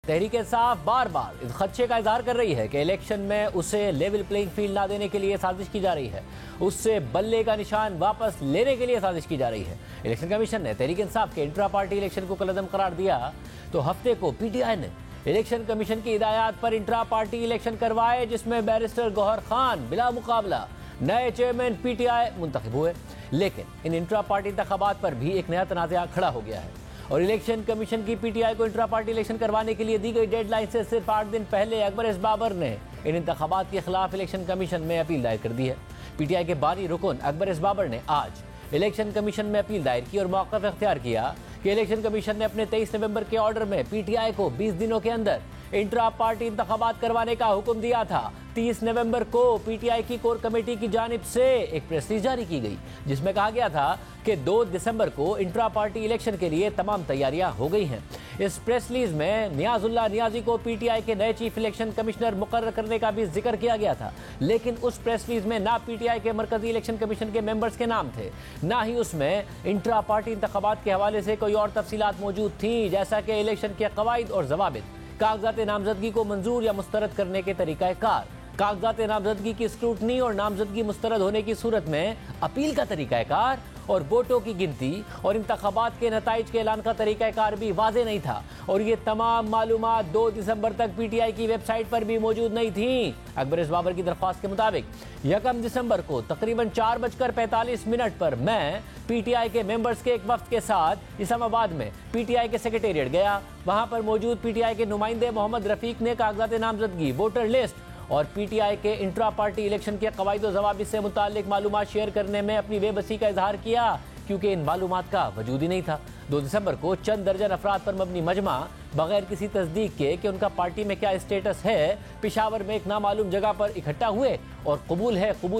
तहरीक इंसाफ बार बार इस खदशे का इजहार कर रही है कि इलेक्शन में उसे लेवल प्लेइंग फील्ड ना देने के लिए साजिश की जा रही है, उससे बल्ले का निशान वापस लेने के लिए साजिश की जा रही है। इलेक्शन कमीशन ने तहरीक इंसाफ के इंट्रा पार्टी इलेक्शन को कलअदम करार दिया तो हफ्ते को पीटीआई ने इलेक्शन कमीशन की हिदायत पर इंट्रा पार्टी इलेक्शन करवाए, जिसमें बैरिस्टर गौहर खान बिला मुकाबला नए चेयरमैन पीटीआई मुंतखब हुए। लेकिन इन इंट्रा पार्टी इंतखाबात पर भी एक नया तनाज़ा खड़ा हो गया है और इलेक्शन कमीशन की पीटीआई को इंट्रा पार्टी इलेक्शन करवाने के लिए दी गई डेडलाइन से सिर्फ 8 दिन पहले अकबर एस बाबर ने इन इंतखाबात के खिलाफ इलेक्शन कमीशन में अपील दायर कर दी है। पीटीआई के बानी रुकन अकबर एस बाबर ने आज इलेक्शन कमीशन में अपील दायर की और मौक़िफ़ इख्तियार किया कि इलेक्शन कमीशन ने अपने 23 नवंबर के ऑर्डर में पीटीआई को 20 दिनों के अंदर इंट्रा पार्टी इंतखाबात करवाने का हुक्म दिया था। 30 नवंबर को पीटीआई की कोर कमेटी की जानिब से एक प्रेस रिलीज जारी की गई, जिसमें कहा गया था कि 2 दिसंबर को इंट्रा पार्टी इलेक्शन के लिए तमाम तैयारियां हो गई हैं। इस प्रेस रिलीज में नियाजुल्लाह नियाजी को पीटीआई के नए चीफ इलेक्शन कमिश्नर मुकर्रर करने का भी जिक्र किया गया था, लेकिन उस प्रेस रिलीज में ना पीटीआई के मरकजी इलेक्शन कमीशन के मेंबर्स के नाम थे, ना ही उसमें इंट्रा पार्टी इंतखाबात के हवाले से कोई और तफसीलात मौजूद थी, जैसा कि इलेक्शन के कवायद और जवाबित, कागजात नामजदगी को मंजूर या मुस्तरद करने के तरीक़ाकार, कागजात नामजदगी की स्क्रूटनी और नामजदगी मुस्तरद होने की सूरत में अपील का तरीक़ाकार और वोटों की गिनती और इंतखाबात के नताइज के ऐलान का तरीक़ाकार भी वाज़ेह नहीं था और ये तमाम मालूमात 2 दिसंबर तक पीटीआई की वेबसाइट पर भी मौजूद नहीं थी। अकबर एस बाबर की दरख्वास्त के मुताबिक 1 दिसंबर को तकरीबन 4:45 पर मैं पीटीआई के मेंबर्स के एक वफ्द के साथ इस्लामाबाद में पीटीआई के सेक्रेटेरिएट गया। वहां पर मौजूद पीटीआई के नुमाइंदे मोहम्मद रफीक ने कागजात नामजदगी, वोटर लिस्ट और पीटीआई के इंट्रा पार्टी इलेक्शन के कवायद और ज़वाबित से मुताल्लिक मालूमात शेयर करने में अपनी बेबसी का इजहार किया, क्योंकि इन मालूमात का वजूद ही नहीं था। 2 दिसंबर को चंद दर्जन अफराद पर मबनी मजमा बगैर किसी तस्दीक के कि उनका पार्टी में क्या स्टेटस है, पिशावर में एक नामालूम जगह पर इकट्ठा हुए और कबूल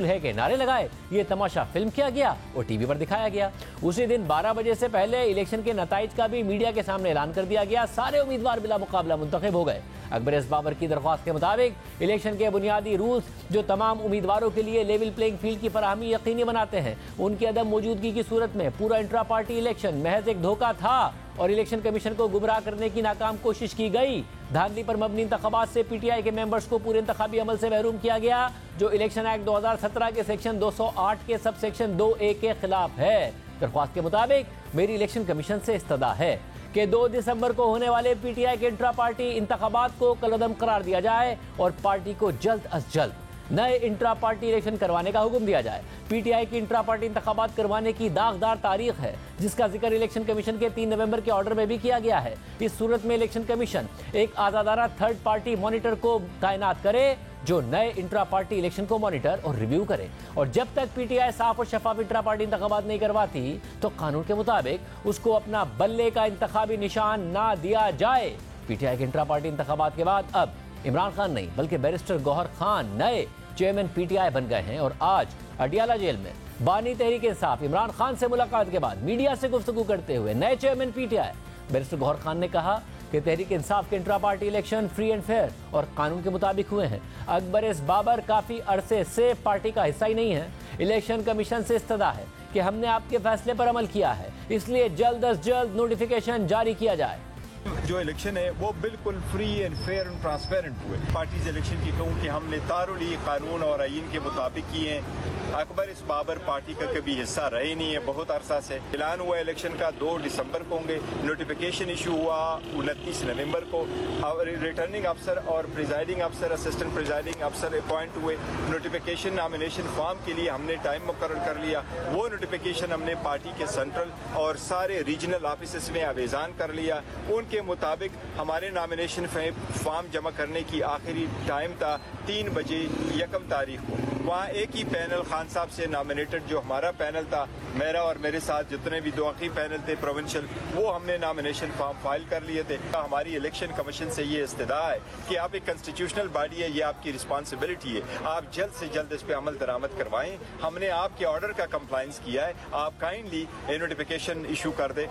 है के नारे लगाए। ये तमाशा फिल्म किया गया और टीवी पर दिखाया गया। उसी दिन 12 बजे से पहले इलेक्शन के नताइज का भी मीडिया के सामने ऐलान कर दिया गया। सारे उम्मीदवार बिला मुकाबला मुंतखब हो गए। अकबर एस बाबर की दरख्वास्त के मुताबिक इलेक्शन के बुनियादी रूल्स जो तमाम उम्मीदवारों के लिए लेवल प्लेइंग फील्ड की फराहमी यकीनी बनाते हैं, उनकी अदम मौजूदगी की सूरत में पूरा इंट्रा पार्टी इलेक्शन महज एक धोखा था और इलेक्शन कमीशन को गुमराह करने की नाकाम कोशिश की गई। धांधली पर मबनी इंतखाबात से पीटीआई के मेंबर्स को पूरे इंतखाबी अमल से महरूम किया गया, जो इलेक्शन एक्ट 2017 के सेक्शन 208 के सब सेक्शन 2A के खिलाफ है। दरख्वास्त के मुताबिक मेरी इलेक्शन कमीशन से इस्तदा है कि 2 दिसंबर को होने वाले पीटीआई के इंट्रा पार्टी इंतखाबात को कलअदम करार दिया जाए और पार्टी को जल्द अज जल्द नए इंट्रा पार्टी इलेक्शन करवाने का हुक्म दिया जाए। पीटीआई की इंट्रा पार्टी इंतखाबात करवाने की दागदार तारीख है, जिसका जिक्र इलेक्शन कमीशन के 3 नवंबर के ऑर्डर में भी किया गया है। इस सूरत में इलेक्शन कमीशन एक आज़ादाना थर्ड पार्टी मॉनिटर को तैनात करे, जो नए इंट्रा पार्टी इलेक्शन को मॉनिटर और रिव्यू करे, और जब तक पीटीआई साफ और शफाफ इंट्रा पार्टी इंतखाबात नहीं करवाती तो कानून के मुताबिक उसको अपना बल्ले का इंतखाबी निशान ना दिया जाए। पीटीआई के इंट्रा पार्टी इंतखाबात के बाद अब इमरान खान नहीं बल्कि बैरिस्टर गौहर खान नए चेयरमैन पीटीआई बन गए हैं और आज अडियाला जेल में बानी तहरीक इंसाफ इमरान खान से मुलाकात के बाद मीडिया से गुफ्तगू करते हुए नए chairman PTI barrister Gohar Khan ने कहा कि तहरीक इंसाफ के intra party election free and fair और कानून के मुताबिक हुए हैं। अकबर एस बाबर काफी अरसे से पार्टी का हिस्सा ही नहीं है। इलेक्शन कमीशन से इस्तदा है कि हमने आपके फैसले पर अमल किया है, इसलिए जल्द अज जल्द नोटिफिकेशन जारी किया जाए। जो इलेक्शन है वो बिल्कुल free and fair and transparent हुए। पार्टीज इलेक्शन की कहूँ कि हमने तारुली कानून और आईन के मुताबिक किए हैं। अकबर इस बाबर पार्टी का कभी हिस्सा रहे नहीं है, बहुत अरसा से। ऐलान हुआ इलेक्शन का 2 दिसंबर को होंगे, नोटिफिकेशन इशू हुआ 29 नवंबर को, और रिटर्निंग अफसर और प्रिजाइडिंग अफसर, असिस्टेंट प्रिजाइडिंग अफसर अपॉइंट हुए। नोटिफिकेशन नॉमिनेशन फॉर्म के लिए हमने टाइम मुकर्रर कर लिया। वो नोटिफिकेशन हमने पार्टी के सेंट्रल और सारे रीजनल ऑफिस में आवेजान कर लिया। उनके मुताबिक हमारे नॉमिनेशन फॉर्म जमा करने की आखिरी टाइम था 3 बजे 1 तारीख को। वहाँ एक ही पैनल खान साहब से नॉमिनेटेड जो हमारा पैनल था, मेरा और मेरे साथ जितने भी बाकी पैनल थे प्रोविंशियल, वो हमने नॉमिनेशन फॉर्म फाइल कर लिए थे। हमारी इलेक्शन कमीशन से ये इस्तदा है कि आप एक कॉन्स्टिट्यूशनल बॉडी है, ये आपकी रिस्पॉन्सिबिलिटी है, आप जल्द से जल्द इस पे अमल दरामद करवाएं। हमने आपके ऑर्डर का कंप्लायंस किया है, आप काइंडली नोटिफिकेशन इशू कर दें।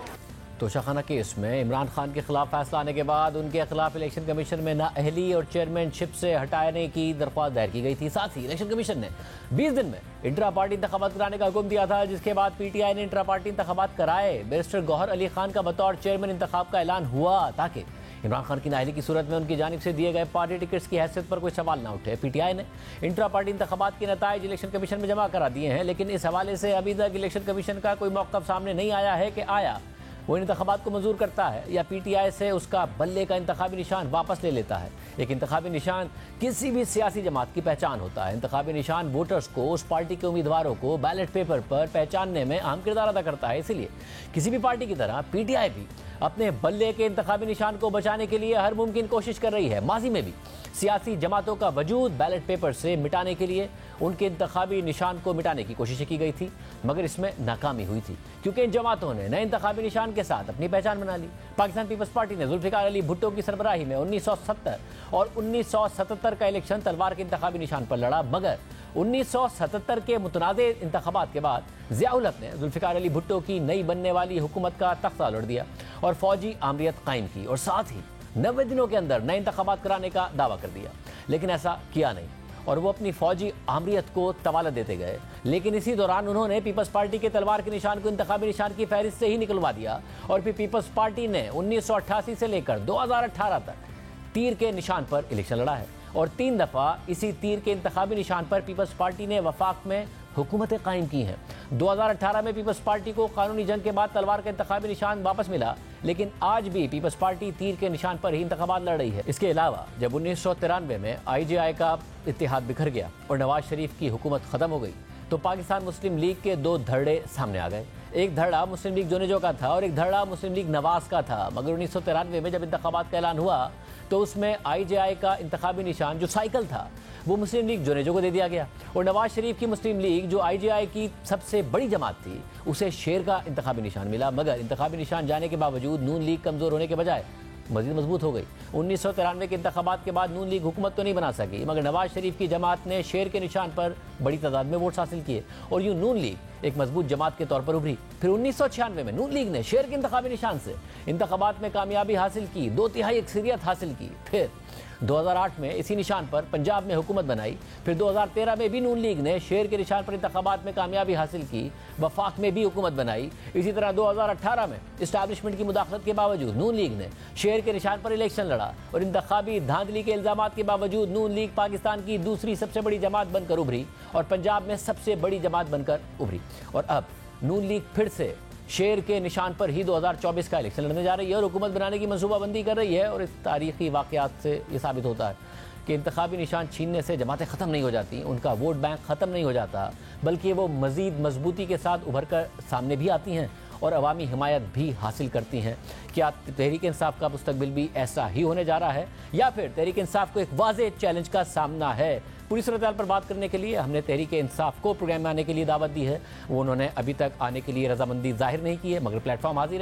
तोशाखाना केस में इमरान खान के खिलाफ फैसला आने के बाद उनके खिलाफ इलेक्शन कमीशन में नाअहली और चेयरमैनशिप से हटाने की दरख्वास्त दायर की गई थी। साथ ही इलेक्शन कमीशन ने 20 दिन में इंट्रा पार्टी इंतखाबात कराने का हुक्म दिया था, जिसके बाद पीटीआई ने इंट्रा पार्टी इंतखाबात कराए। बैरिस्टर गौहर अली खान का बतौर चेयरमैन इंतखाब का ऐलान हुआ ताकि इमरान खान की नाअहली की सूरत में उनकी जानिब से दिए गए पार्टी टिकट्स की हैसियत पर कोई सवाल ना उठे। पीटीआई ने इंट्रा पार्टी इंतखाबात के नताइज इलेक्शन कमीशन में जमा करा दिए हैं, लेकिन इस हवाले से अभी तक इलेक्शन कमीशन का कोई मौक़िफ़ सामने नहीं आया है कि आया वो इंतखाबात को मंजूर करता है या पीटीआई से उसका बल्ले का इंतखाबी निशान वापस ले लेता है। एक इंतखाबी निशान किसी भी सियासी जमात की पहचान होता है। इंतखाबी निशान वोटर्स को, उस पार्टी के उम्मीदवारों को बैलेट पेपर पर पहचानने में अहम किरदार अदा करता है। इसीलिए किसी भी पार्टी की तरह पीटीआई भी अपने बल्ले के इंतखाबी निशान को बचाने के लिए हर मुमकिन कोशिश कर रही है। माजी में भी सियासी जमातों का वजूद बैलेट पेपर से मिटाने के लिए उनके इंतखाबी निशान को मिटाने की कोशिशें की गई थी, मगर इसमें नाकामी हुई थी, क्योंकि इन जमातों ने नए इंतखाबी निशान के साथ अपनी पहचान बना ली। पाकिस्तान पीपल्स पार्टी ने जुल्फिकार अली भुट्टो की सरबराही में 1970 और 1977 का इलेक्शन तलवार के इंतखाबी निशान पर लड़ा, मगर 1977 के मुतनाज़े इंतखाबात के बाद ज़ियाउल हक ने जुल्फिकार अली भुट्टो की नई बनने वाली हुकूमत का तख्ता उलट दिया और फौजी आमरीत कायम की और साथ ही 90 दिनों के अंदर नए इंतखाबात कराने का दावा कर दिया। लेकिन ऐसा किया नहीं और वो अपनी फौजी आमरीत को तवालत देते गए। लेकिन इसी दौरान उन्होंने पीपल्स पार्टी के तलवार के निशान को इंतखाबी निशान की फहरिस्त से ही निकलवा दिया और फिर पीपल्स पार्टी ने 1988 से लेकर 2018 तक तीर के निशान पर इलेक्शन लड़ा है और 3 दफ़ा इसी तीर के इंतखाबी निशान पर पीपल्स पार्टी ने वफाक में हुकूमतें कायम की हैं। 2018 में पीपल्स पार्टी को कानूनी जंग के बाद तलवार का इंतखाबी निशान वापस मिला, लेकिन आज भी पीपल्स पार्टी तीर के निशान पर ही इंतखाबात लड़ रही है। इसके अलावा जब 1993 में IJI का इत्तेहाद बिखर गया और नवाज शरीफ की हुकूमत ख़त्म हो गई, तो पाकिस्तान मुस्लिम लीग के 2 धड़े सामने आ गए। एक धड़ा मुस्लिम लीग जोनेजो का था और एक धड़ा मुस्लिम लीग नवाज का था। मगर 1993 में जब इंतखाबात का ऐलान हुआ तो उसमें IJI का इंतखाबी निशान जो साइकिल था वो मुस्लिम लीग जोनेजो को दे दिया गया और नवाज शरीफ की मुस्लिम लीग जो IJI की सबसे बड़ी जमात थी उसे शेर का इंतखाबी निशान मिला। मगर इंतखाबी निशान जाने के बावजूद नून लीग कमज़ोर होने के बजाय मज़ीद मजबूत हो गई। 1993 के इंतखाबात के बाद नून लीग हुकूमत तो नहीं बना सकी, मगर नवाज शरीफ की जमात ने शेर के निशान पर बड़ी तादाद में वोट हासिल किए और यूँ नून लीग एक मजबूत जमात के तौर पर उभरी। फिर 1996 में नून लीग ने शेर के इंतखाबी निशान से इंतखाबात में कामयाबी हासिल की, 2/3 अक्सरियत हासिल की। फिर 2008 में इसी निशान पर पंजाब में हुकूमत बनाई। फिर 2013 में भी नून लीग ने शेर के निशान पर इंतखाबात में कामयाबी हासिल की, वफाक में भी हुकूमत बनाई। इसी तरह 2018 में इस्टेब्लिशमेंट की मुदाखलत के बावजूद नून लीग ने शेर के निशान पर इलेक्शन लड़ा और इंतखाबी धांधली के इल्ज़ामात के बावजूद नून लीग पाकिस्तान की दूसरी सबसे बड़ी जमात बनकर उभरी और पंजाब में सबसे बड़ी जमात बनकर उभरी। और अब नून लीग फिर से शेर के निशान पर ही 2024 का इलेक्शन लड़ने जा रही है और हुकूमत बनाने की मनसूबाबंदी कर रही है। और इस तारीखी वाक़यात से ये साबित होता है कि इंतखाबी निशान छीनने से जमातें ख़त्म नहीं हो जाती, उनका वोट बैंक ख़त्म नहीं हो जाता, बल्कि वो मज़ीद मजबूती के साथ उभर कर सामने भी आती हैं और अवामी हिमायत भी हासिल करती हैं। क्या तहरीक इंसाफ का मुस्तकबिल भी ऐसा ही होने जा रहा है या फिर तहरीक इंसाफ को एक वाज़ेह चैलेंज का सामना है? पूरी सूरत पर बात करने के लिए हमने तहरीक इंसाफ को प्रोग्राम में आने के लिए दावत दी है। वो उन्होंने अभी तक आने के लिए रजामंदी जाहिर नहीं की है, मगर प्लेटफॉर्म हाजिर है।